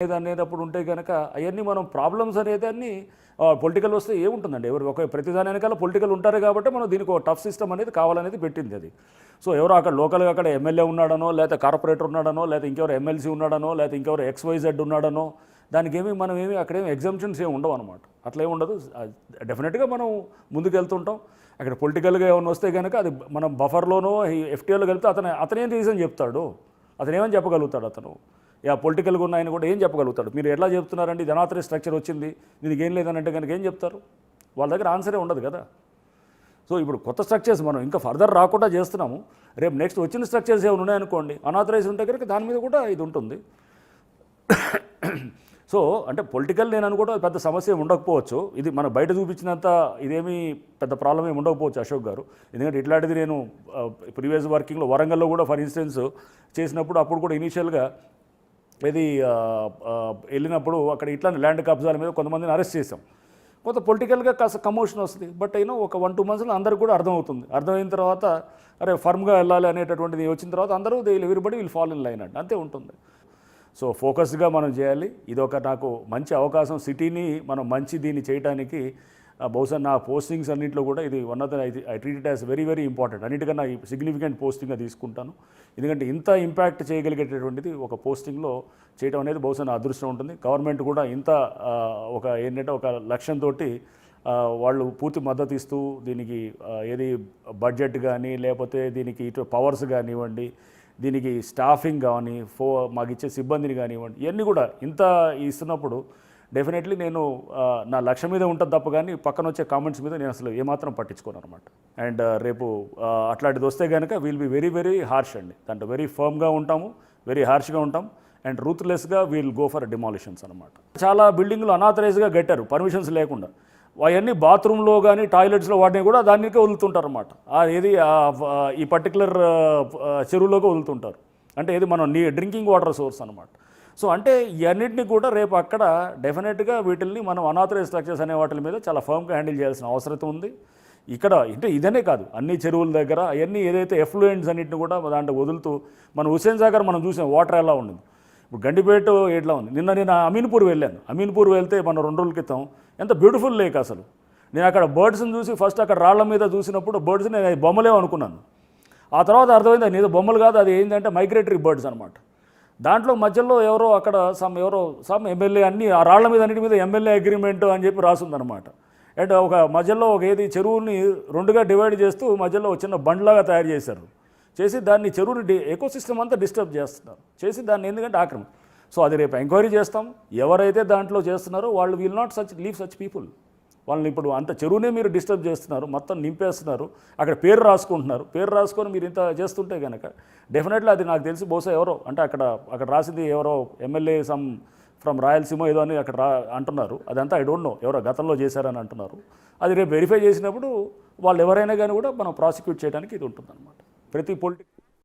అనేటప్పుడు ఉంటే కనుక అవన్నీ మనం ప్రాబ్లమ్స్ అనేదాన్ని పొలిటికల్ వస్తే ఏముంటుందండి ఎవరు ఒక ప్రతిదాని వెనకాల పొలిటికల్ ఉంటారు కాబట్టి మనం దీనికి ఒక టఫ్ సిస్టమ్ అనేది కావాలనేది పెట్టింది అది. సో ఎవరో అక్కడ లోకల్గా అక్కడ ఎమ్మెల్యే ఉన్నాడనో లేకపోతే కార్పొరేటర్ ఉన్నాడనో లేకపోతే ఇంకెవరు ఎమ్మెల్సీ ఉన్నాడనో లేకపోతే ఇంకెవరు XYZ ఉన్నాడనో దానికి ఏమి మనం ఏమి అక్కడేమి ఎగ్జామ్షన్స్ ఏమి ఉండవు అనమాట. అట్లా ఏమి ఉండదు. డెఫినెట్గా మనం ముందుకు వెళ్తుంటాం. అక్కడ పొలిటికల్గా ఏమైనా వస్తే కనుక అది మనం బఫర్లోనో FTAలో కలిపితే అతనేం రీజన్ చెప్తాడు, అతను ఏమని చెప్పగలుగుతాడు, అతను పొలిటికల్గా ఉన్న ఆయన కూడా ఏం చెప్పగలుగుతాడు. మీరు ఎట్లా చెప్తున్నారండి జనాతరీ స్ట్రక్చర్ వచ్చింది దీనికి ఏం లేదని అంటే కనుక ఏం చెప్తారు, వాళ్ళ దగ్గర ఆన్సరే ఉండదు కదా. సో ఇప్పుడు కొత్త స్ట్రక్చర్స్ మనం ఇంకా ఫర్దర్ రాకుండా చేస్తున్నాము. రేపు నెక్స్ట్ వచ్చిన స్ట్రక్చర్స్ ఏమైనా ఉన్నాయనుకోండి అనాథరైజ్ ఉంటే కనుక దాని మీద కూడా ఇది ఉంటుంది. సో అంటే పొలిటికల్ నేను అనుకోవడం పెద్ద సమస్య ఉండకపోవచ్చు. ఇది మనం బయట చూపించినంత ఇదేమీ పెద్ద ప్రాబ్లం ఏమి ఉండకపోవచ్చు అశోక్ గారు. ఎందుకంటే ఇట్లాంటిది నేను ప్రీవియస్ వర్కింగ్లో వరంగల్లో కూడా ఫర్ ఇన్స్టెన్స్ చేసినప్పుడు అప్పుడు కూడా ఇనీషియల్గా ఇది వెళ్ళినప్పుడు అక్కడ ఇట్లాంటి ల్యాండ్ కబ్జాల మీద కొంతమందిని అరెస్ట్ చేసాం. కొంత పొలిటికల్గా కాస్త కమోషన్ వస్తుంది. బట్ ఒక 1-2 మంత్స్లో అందరికీ కూడా అర్థమవుతుంది. అర్థమైన తర్వాత అరే ఫర్మ్గా వెళ్ళాలి అనేటటువంటిది వచ్చిన తర్వాత అందరూ everybody will follow in line అంతే ఉంటుంది. సో ఫోకస్గా మనం చేయాలి. ఇదొక నాకు మంచి అవకాశం సిటీని మనం మంచి దీన్ని చేయడానికి. బహుశా నా పోస్టింగ్స్ అన్నింటిలో కూడా ఇది one of the I treat it as very very important. అన్నిటికన్నా సిగ్నిఫికెంట్ పోస్టింగ్గా తీసుకుంటాను. ఎందుకంటే ఇంత ఇంపాక్ట్ చేయగలిగేటటువంటిది ఒక పోస్టింగ్లో చేయడం అనేది బహుశా నా అదృష్టం ఉంటుంది. గవర్నమెంట్ కూడా ఇంత ఏంటంటే ఒక లక్ష్యంతో వాళ్ళు పూర్తి మద్దతు ఇస్తూ దీనికి ఏది బడ్జెట్ కానీ లేకపోతే దీనికి ఇటు పవర్స్ కానివ్వండి, దీనికి స్టాఫింగ్ కానీ మాకు ఇచ్చే సిబ్బందిని కానివ్వండి, ఇవన్నీ కూడా ఇంత ఇస్తున్నప్పుడు డెఫినెట్లీ నేను నా లక్ష్యం మీద ఉంటుంది తప్ప కానీ పక్కన వచ్చే కామెంట్స్ మీద నేను అసలు ఏమాత్రం పట్టించుకోను అనమాట. అండ్ రేపు అట్లాంటిది వస్తే కనుక will be very very harsh అండి. దాంట్లో వెరీ ఫర్మ్గా ఉంటాము, వెరీ హార్ష్గా ఉంటాం అండ్ రూత్లెస్గా వీల్ గో ఫర్ డిమాలిషన్స్ అనమాట. చాలా బిల్డింగ్లు అనాథరైజ్గా కట్టారు పర్మిషన్స్ లేకుండా. అవన్నీ బాత్రూంలో కానీ టాయిలెట్స్లో వాటిని కూడా దానికే వదులుతుంటారు అనమాట. ఏది ఈ పర్టికులర్ చెరువులోకి వదులుతుంటారు. అంటే ఇది మనం డ్రింకింగ్ వాటర్ సోర్స్ అనమాట. సో అంటే ఇవన్నింటినీ కూడా రేపు అక్కడ డెఫినెట్గా వీటిల్ని మనం అనాథరైజ్ స్ట్రక్చర్స్ అనే వాటి మీద చాలా ఫర్మ్గా హ్యాండిల్ చేయాల్సిన అవసరం ఉంది. ఇక్కడ అంటే ఇదనే కాదు అన్ని చెరువుల దగ్గర అవన్నీ ఏదైతే ఎఫ్లూయెంట్స్ అన్నింటిని కూడా దాంట్లో వదులుతూ మన హుస్సేన్ సాగర్ మనం చూసాం వాటర్ ఎలా ఉండింది. ఇప్పుడు గండిపేట ఎట్లా ఉంది. నేను అమీన్పూర్ వెళ్ళాను. అమీన్పూర్ వెళ్తే మన 2 రోజుల క్రితం ఎంత బ్యూటిఫుల్ లేక్ అసలు. నేను అక్కడ బర్డ్స్ని చూసి ఫస్ట్ అక్కడ రాళ్ల మీద చూసినప్పుడు బర్డ్స్ నేను బొమ్మలే అనుకున్నాను. ఆ తర్వాత అర్థమైంది అది ఏదో బొమ్మలు కాదు, అది ఏంటంటే మైగ్రేటరీ బర్డ్స్ అనమాట. దాంట్లో మధ్యలో ఎవరో అక్కడ సమ్ ఎమ్మెల్యే అన్ని ఆ రాళ్ల మీద అన్నిటి మీద ఎమ్మెల్యే అగ్రిమెంట్ అని చెప్పి రాసుందనమాట. అండ్ ఒక మధ్యలో ఒక ఏది చెరువుని 2గా డివైడ్ చేస్తూ మధ్యలో చిన్న బండ్లాగా తయారు చేశారు. చేసి దాన్ని చెరువుని ఎకోసిస్టమ్ అంతా డిస్టర్బ్ చేస్తున్నారు. చేసి దాన్ని ఎందుకంటే ఆక్రమణ. సో అది రేపు ఎంక్వైరీ చేస్తాం. ఎవరైతే దాంట్లో చేస్తున్నారో వాళ్ళు will not leave such people. వాళ్ళని ఇప్పుడు అంత చెరువునే మీరు డిస్టర్బ్ చేస్తున్నారు, మొత్తం నింపేస్తున్నారు, అక్కడ పేరు రాసుకుంటున్నారు. పేరు రాసుకొని మీరు ఇంత చేస్తుంటే కనుక డెఫినెట్లీ అది నాకు తెలిసి బహుశా ఎవరో అంటే అక్కడ రాసింది ఎవరో ఎమ్మెల్యే సమ్ ఫ్రమ్ రాయలసీమ ఏదో అని అక్కడ అంటున్నారు. అదంతా ఐ డోంట్ నో ఎవరో గతంలో చేశారని అంటున్నారు. అది రేపు వెరిఫై చేసినప్పుడు వాళ్ళు ఎవరైనా కానీ కూడా మనం ప్రాసిక్యూట్ చేయడానికి ఇది ఉంటుందన్నమాట. ప్రతి